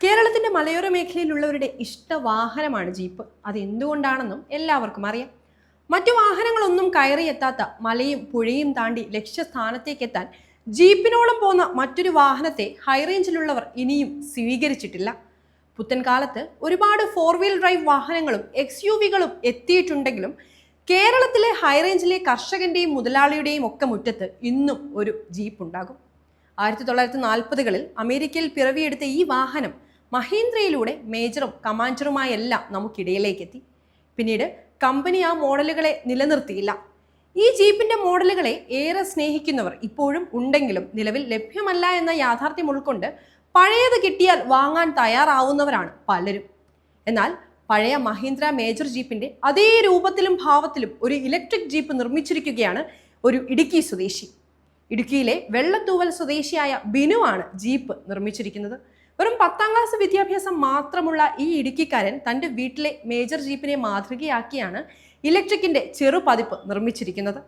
കേരളത്തിന്റെ മലയോര മേഖലയിലുള്ളവരുടെ ഇഷ്ടവാഹനമാണ് ജീപ്പ്. അതെന്തുകൊണ്ടാണെന്നും എല്ലാവർക്കും അറിയാം. മറ്റു വാഹനങ്ങളൊന്നും കയറിയെത്താത്ത മലയും പുഴയും താണ്ടി ലക്ഷ്യസ്ഥാനത്തേക്ക് എത്താൻ ജീപ്പിനോളം പോന്ന മറ്റൊരു വാഹനത്തെ ഹൈറേഞ്ചിലുള്ളവർ ഇനിയും സ്വീകരിച്ചിട്ടില്ല. പുത്തൻ കാലത്ത് ഒരുപാട് 4 വീൽ ഡ്രൈവ് വാഹനങ്ങളും XUV-കളും എത്തിയിട്ടുണ്ടെങ്കിലും കേരളത്തിലെ ഹൈറേഞ്ചിലെ കർഷകന്റെയും മുതലാളിയുടെയും ഒക്കെ മുറ്റത്ത് ഇന്നും ഒരു ജീപ്പ് ഉണ്ടാകും. 1940-കളിൽ അമേരിക്കയിൽ പിറവിയെടുത്ത ഈ വാഹനം മഹീന്ദ്രയിലൂടെ മേജറും കമാൻഡറുമായെല്ലാം നമുക്കിടയിലേക്ക് എത്തി. പിന്നീട് കമ്പനി ആ മോഡലുകളെ നിലനിർത്തിയില്ല. ഈ ജീപ്പിന്റെ മോഡലുകളെ ഏറെ സ്നേഹിക്കുന്നവർ ഇപ്പോഴും ഉണ്ടെങ്കിലും നിലവിൽ ലഭ്യമല്ല എന്ന യാഥാർത്ഥ്യം ഉൾക്കൊണ്ട് പഴയത് കിട്ടിയാൽ വാങ്ങാൻ തയ്യാറാവുന്നവരാണ് പലരും. എന്നാൽ പഴയ മഹീന്ദ്ര മേജർ ജീപ്പിന്റെ അതേ രൂപത്തിലും ഭാവത്തിലും ഒരു ഇലക്ട്രിക് ജീപ്പ് നിർമ്മിച്ചിരിക്കുകയാണ് ഒരു ഇടുക്കി സ്വദേശി. ഇടുക്കിയിലെ വെള്ളത്തൂവൽ സ്വദേശിയായ ബിനു ആണ് ജീപ്പ് നിർമ്മിച്ചിരിക്കുന്നത്. വെറും 10ാം ക്ലാസ് വിദ്യാഭ്യാസം മാത്രമുള്ള ഈ ഇടുക്കിക്കാരൻ തൻ്റെ വീട്ടിലെ മേജർ ജീപ്പിനെ മാതൃകയാക്കിയാണ് ഇലക്ട്രിക്കിന്റെ ചെറുപതിപ്പ് നിർമ്മിച്ചിരിക്കുന്നത്.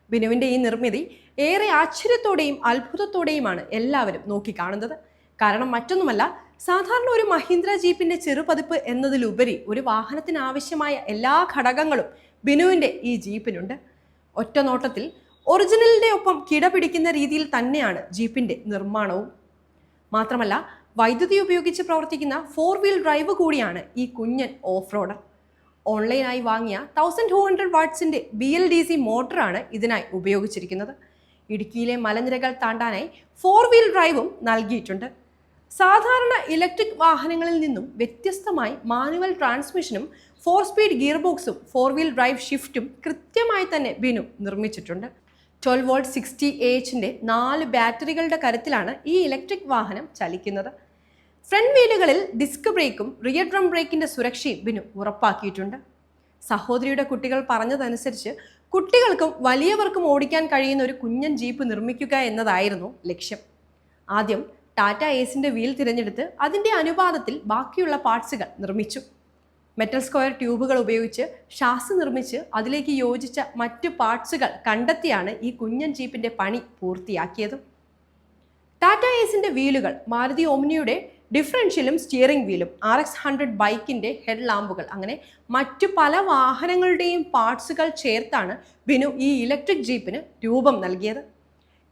ബിനുവിന്റെ ഈ നിർമ്മിതി ഏറെ ആശ്ചര്യത്തോടെയും അത്ഭുതത്തോടെയുമാണ് എല്ലാവരും നോക്കിക്കാണുന്നത്. കാരണം മറ്റൊന്നുമല്ല, സാധാരണ ഒരു മഹീന്ദ്ര ജീപ്പിന്റെ ചെറുപതിപ്പ് എന്നതിലുപരി ഒരു വാഹനത്തിന് ആവശ്യമായ എല്ലാ ഘടകങ്ങളും ബിനുവിന്റെ ഈ ജീപ്പിനുണ്ട്. ഒറ്റ നോട്ടത്തിൽ ഒറിജിനലിന്റെ ഒപ്പം കിടപിടിക്കുന്ന രീതിയിൽ തന്നെയാണ് ജീപ്പിന്റെ നിർമ്മാണവും. മാത്രമല്ല, വൈദ്യുതി ഉപയോഗിച്ച് പ്രവർത്തിക്കുന്ന 4 വീൽ ഡ്രൈവ് കൂടിയാണ് ഈ കുഞ്ഞൻ ഓഫ് റോഡർ. ഓൺലൈനായി വാങ്ങിയ 1200 വാട്ട്സിന്റെ BLDC മോട്ടറാണ് ഇതിനായി ഉപയോഗിച്ചിരിക്കുന്നത്. ഇടുക്കിയിലെ മലനിരകൾ താണ്ടാനായി 4 വീൽ ഡ്രൈവും നൽകിയിട്ടുണ്ട്. സാധാരണ ഇലക്ട്രിക് വാഹനങ്ങളിൽ നിന്നും വ്യത്യസ്തമായി മാനുവൽ ട്രാൻസ്മിഷനും 4 സ്പീഡ് ഗിയർ ബോക്സും 4 വീൽ ഡ്രൈവ് ഷിഫ്റ്റും കൃത്യമായി തന്നെ ബിനു നിർമ്മിച്ചിട്ടുണ്ട്. 12 വോൾട്ട് 60Ah 4 ബാറ്ററികളുടെ കരുത്തിലാണ് ഈ ഇലക്ട്രിക് വാഹനം ചലിക്കുന്നത്. ഫ്രണ്ട് വീലുകളിൽ ഡിസ്ക് ബ്രേക്കും റിയർ ഡ്രം ബ്രേക്കിന്റെ സുരക്ഷയും ബിനു ഉറപ്പാക്കിയിട്ടുണ്ട്. സഹോദരിയുടെ കുട്ടികൾ പറഞ്ഞതനുസരിച്ച് കുട്ടികൾക്കും വലിയവർക്കും ഓടിക്കാൻ കഴിയുന്ന ഒരു കുഞ്ഞൻ ജീപ്പ് നിർമ്മിക്കുക എന്നതായിരുന്നു ലക്ഷ്യം. ആദ്യം ടാറ്റ ഏസിന്റെ വീൽ തിരഞ്ഞെടുത്ത് അതിന്റെ അനുപാതത്തിൽ ബാക്കിയുള്ള പാർട്സുകൾ നിർമ്മിച്ചു. മെറ്റൽ സ്ക്വയർ ട്യൂബുകൾ ഉപയോഗിച്ച് ഷാസ് നിർമ്മിച്ച് അതിലേക്ക് യോജിച്ച മറ്റു പാർട്സുകൾ കണ്ടെത്തിയാണ് ഈ കുഞ്ഞൻ ജീപ്പിന്റെ പണി പൂർത്തിയാക്കിയത്. ടാറ്റ ഏസിന്റെ വീലുകൾ, മാരുതി ഓമ്നിയുടെ ഡിഫറൻഷ്യലും സ്റ്റിയറിംഗ് വീലും, RX100 ബൈക്കിന്റെ ഹെഡ് ലാമ്പുകൾ, അങ്ങനെ മറ്റു പല വാഹനങ്ങളുടെയും പാർട്സുകൾ ചേർത്താണ് ബിനു ഈ ഇലക്ട്രിക് ജീപ്പിന് രൂപം നൽകിയത്.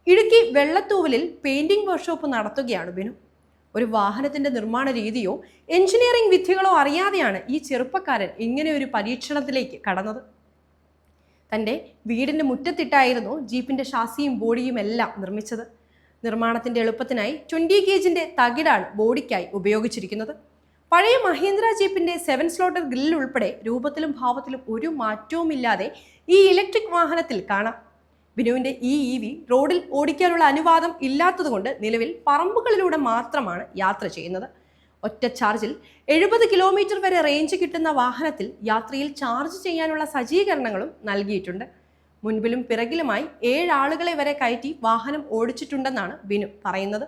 ഇടുക്കി വെള്ളത്തൂവലിൽ പെയിന്റിംഗ് വർക്ക്ഷോപ്പ് നടത്തുകയാണ് ബിനു. ഒരു വാഹനത്തിന്റെ നിർമ്മാണ രീതിയോ എഞ്ചിനീയറിംഗ് വിദ്യകളോ അറിയാതെയാണ് ഈ ചെറുപ്പക്കാരൻ ഇങ്ങനെ ഒരു പരീക്ഷണത്തിലേക്ക് കടന്നത്. തൻ്റെ വീടിന്റെ മുറ്റത്തിട്ടായിരുന്നു ജീപ്പിന്റെ ഷാസിയും ബോഡിയും എല്ലാം നിർമ്മിച്ചത്. നിർമ്മാണത്തിന്റെ എളുപ്പത്തിനായി 20 ഗേജിന്റെ തകിടാണ് ബോഡിക്കായി ഉപയോഗിച്ചിരിക്കുന്നത്. പഴയ മഹീന്ദ്ര ജീപ്പിന്റെ 7 സ്ലോട്ടർ ഗ്രില്ല് ഉൾപ്പെടെ രൂപത്തിലും ഭാവത്തിലും ഒരു മാറ്റവുമില്ലാതെ ഈ ഇലക്ട്രിക് വാഹനത്തിൽ കാണാം. ബിനുവിന്റെ ഈ EV റോഡിൽ ഓടിക്കാനുള്ള അനുവാദം ഇല്ലാത്തതുകൊണ്ട് നിലവിൽ പറമ്പുകളിലൂടെ മാത്രമാണ് യാത്ര ചെയ്യുന്നത്. ഒറ്റ ചാർജിൽ 70 കിലോമീറ്റർ വരെ റേഞ്ച് കിട്ടുന്ന വാഹനത്തിൽ യാത്രയിൽ ചാർജ് ചെയ്യാനുള്ള സജ്ജീകരണങ്ങളും നൽകിയിട്ടുണ്ട്. മുൻപിലും പിറകിലുമായി 7 ആളുകളെ വരെ കയറ്റി വാഹനം ഓടിച്ചിട്ടുണ്ടെന്നാണ് ബിനു പറയുന്നത്.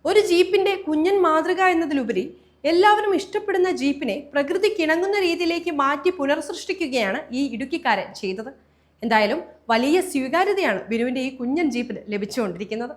ഒരു ജീപ്പിന്റെ കുഞ്ഞൻ മാതൃക എന്നതിലുപരി എല്ലാവരും ഇഷ്ടപ്പെടുന്ന ജീപ്പിനെ പ്രകൃതിക്കിണങ്ങുന്ന രീതിയിലേക്ക് മാറ്റി പുനർസൃഷ്ടിക്കുകയാണ് ഈ ഇടുക്കിക്കാരൻ ചെയ്തത്. എന്തായാലും വലിയ സ്വീകാര്യതയാണ് ബിനുവിന്റെ ഈ കുഞ്ഞൻ ജീപ്പിന് ലഭിച്ചുകൊണ്ടിരിക്കുന്നത്.